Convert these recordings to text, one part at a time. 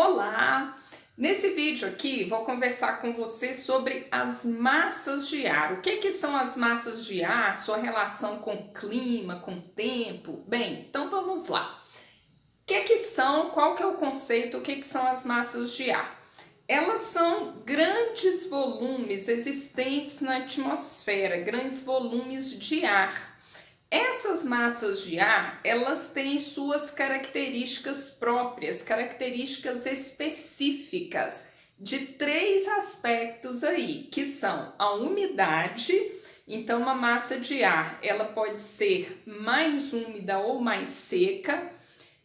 Olá! Nesse vídeo aqui vou conversar com você sobre as massas de ar. O que são as massas de ar, sua relação com o clima, com o tempo? Bem, então vamos lá. O que são, qual que é o conceito, o que são as massas de ar? Elas são grandes volumes existentes na atmosfera, grandes volumes de ar. Essas massas de ar, elas têm suas características próprias, características específicas de três aspectos aí, que são a umidade. Então, uma massa de ar, ela pode ser mais úmida ou mais seca.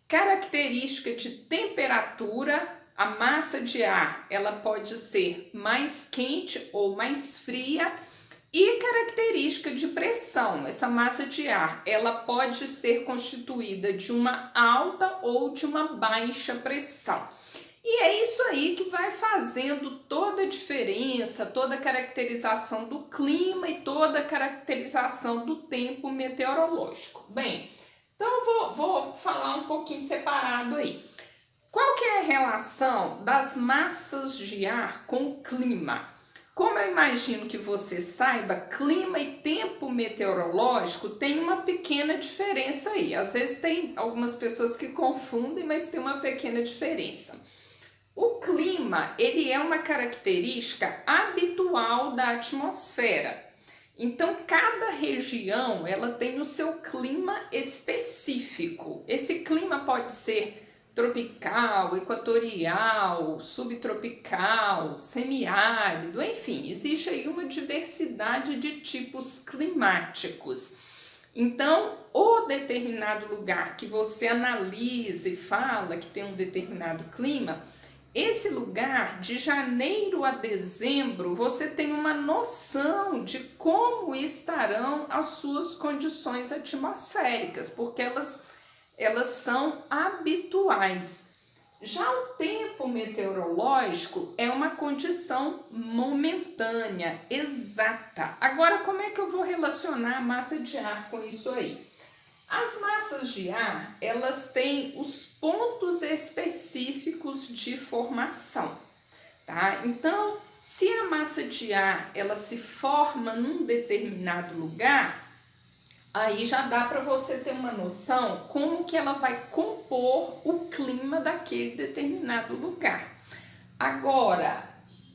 Característica de temperatura, a massa de ar, ela pode ser mais quente ou mais fria. E característica de pressão, essa massa de ar, ela pode ser constituída de uma alta ou de uma baixa pressão. E é isso aí que vai fazendo toda a diferença, toda a caracterização do clima e toda a caracterização do tempo meteorológico. Bem, então vou falar um pouquinho separado aí. Qual que é a relação das massas de ar com o clima? Como eu imagino que você saiba, clima e tempo meteorológico tem uma pequena diferença aí. Às vezes tem algumas pessoas que confundem, mas tem uma pequena diferença. O clima, ele é uma característica habitual da atmosfera. Então, cada região, ela tem o seu clima específico. Esse clima pode ser tropical, equatorial, subtropical, semiárido, enfim, existe aí uma diversidade de tipos climáticos. Então, o determinado lugar que você analisa e fala que tem um determinado clima, esse lugar, de janeiro a dezembro, você tem uma noção de como estarão as suas condições atmosféricas, porque elas são habituais. Já o tempo meteorológico é uma condição momentânea, exata. Agora, como é que eu vou relacionar a massa de ar com isso aí? As massas de ar, elas têm os pontos específicos de formação, tá? Então, se a massa de ar, ela se forma num determinado lugar, aí já dá para você ter uma noção como que ela vai compor o clima daquele determinado lugar. Agora,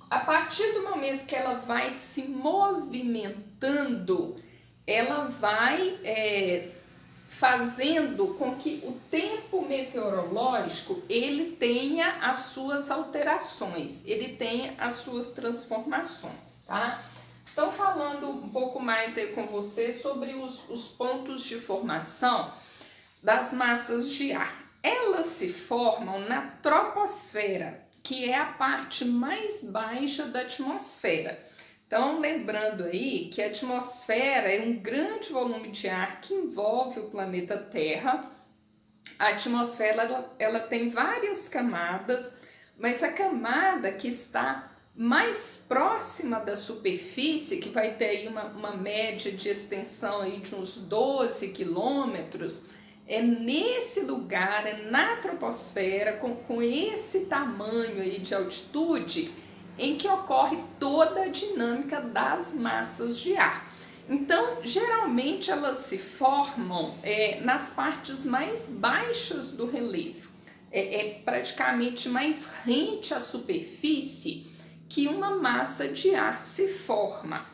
a partir do momento que ela vai se movimentando, ela vai fazendo com que o tempo meteorológico ele tenha as suas alterações, ele tenha as suas transformações, tá? Então, falando um pouco mais aí com você sobre os pontos de formação das massas de ar. Elas se formam na troposfera, que é a parte mais baixa da atmosfera. Então, lembrando aí que a atmosfera é um grande volume de ar que envolve o planeta Terra. A atmosfera ela tem várias camadas, mas a camada que está mais próxima da superfície, que vai ter aí uma média de extensão aí de uns 12 quilômetros, é nesse lugar, é na troposfera, com esse tamanho aí de altitude, em que ocorre toda a dinâmica das massas de ar. Então, geralmente elas se formam nas partes mais baixas do relevo, praticamente mais rente à superfície que uma massa de ar se forma.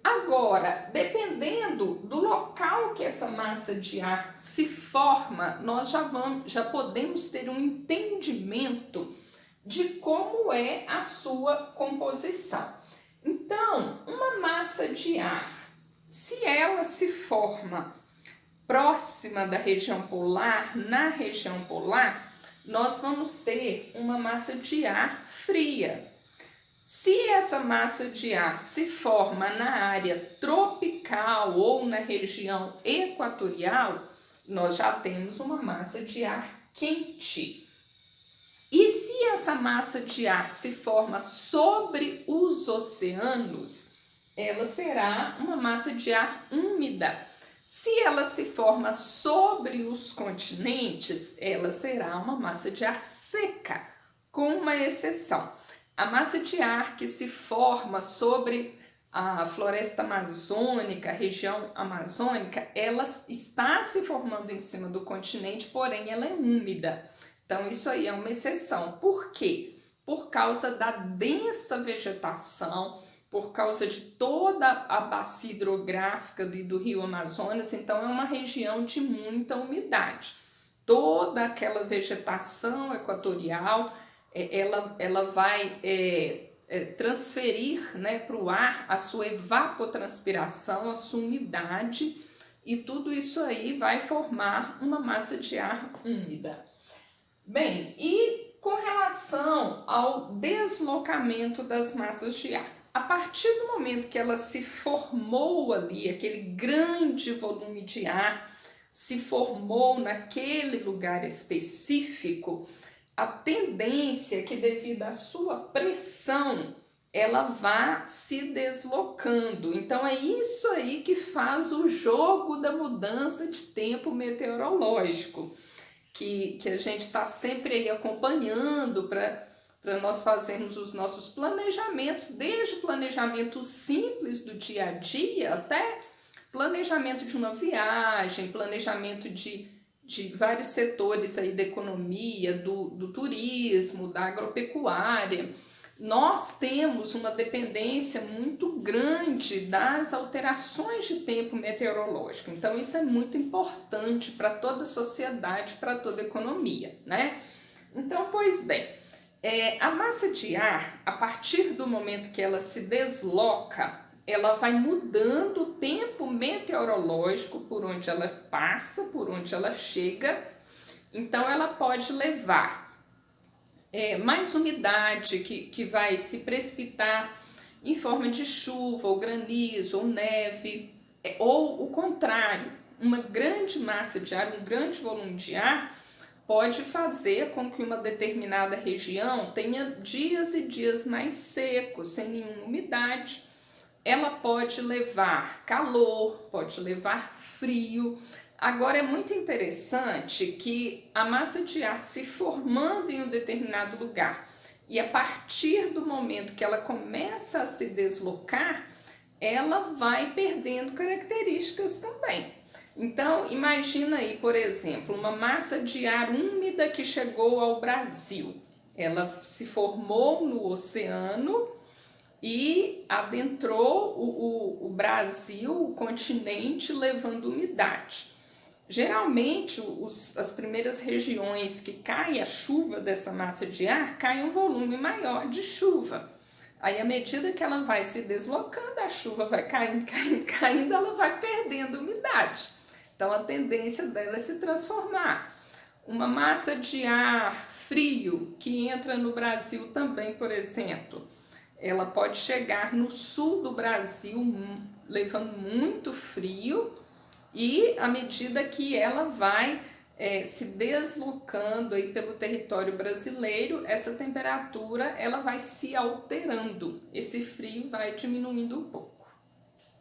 Agora, dependendo do local que essa massa de ar se forma, nós já podemos ter um entendimento de como é a sua composição. Então, uma massa de ar, se ela se forma próxima da região polar, na região polar, nós vamos ter uma massa de ar fria. Se essa massa de ar se forma na área tropical ou na região equatorial, nós já temos uma massa de ar quente. E se essa massa de ar se forma sobre os oceanos, ela será uma massa de ar úmida. Se ela se forma sobre os continentes, ela será uma massa de ar seca, com uma exceção. A massa de ar que se forma sobre a floresta amazônica, a região amazônica, ela está se formando em cima do continente, porém ela é úmida. Então isso aí é uma exceção. Por quê? Por causa da densa vegetação, por causa de toda a bacia hidrográfica do rio Amazonas, então é uma região de muita umidade. Toda aquela vegetação equatorial, ela vai transferir, né, para o ar a sua evapotranspiração, a sua umidade, e tudo isso aí vai formar uma massa de ar úmida. Bem, e com relação ao deslocamento das massas de ar, a partir do momento que ela se formou ali, aquele grande volume de ar se formou naquele lugar específico, a tendência é que, devido à sua pressão, ela vá se deslocando. Então é isso aí que faz o jogo da mudança de tempo meteorológico, que a gente está sempre aí acompanhando para nós fazermos os nossos planejamentos, desde o planejamento simples do dia a dia até planejamento de uma viagem, planejamento de vários setores aí da economia, do turismo, da agropecuária. Nós temos uma dependência muito grande das alterações de tempo meteorológico. Então isso é muito importante para toda a sociedade, para toda a economia, né? Então, pois bem, a massa de ar, a partir do momento que ela se desloca, ela vai mudando o tempo meteorológico por onde ela passa, por onde ela chega. Então ela pode levar mais umidade que vai se precipitar em forma de chuva, ou granizo, ou neve, ou o contrário, uma grande massa de ar, um grande volume de ar pode fazer com que uma determinada região tenha dias e dias mais secos, sem nenhuma umidade. Ela pode levar calor, pode levar frio. Agora é muito interessante que a massa de ar se formando em um determinado lugar e a partir do momento que ela começa a se deslocar, ela vai perdendo características também. Então, imagina aí, por exemplo, uma massa de ar úmida que chegou ao Brasil. Ela se formou no oceano e adentrou o Brasil, o continente, levando umidade. Geralmente, as primeiras regiões que cai a chuva dessa massa de ar, cai um volume maior de chuva. Aí, à medida que ela vai se deslocando, a chuva vai caindo, caindo, caindo, ela vai perdendo umidade. Então, a tendência dela é se transformar. Uma massa de ar frio que entra no Brasil também, por exemplo, ela pode chegar no sul do Brasil levando muito frio e à medida que ela vai se deslocando aí pelo território brasileiro, essa temperatura ela vai se alterando, esse frio vai diminuindo um pouco.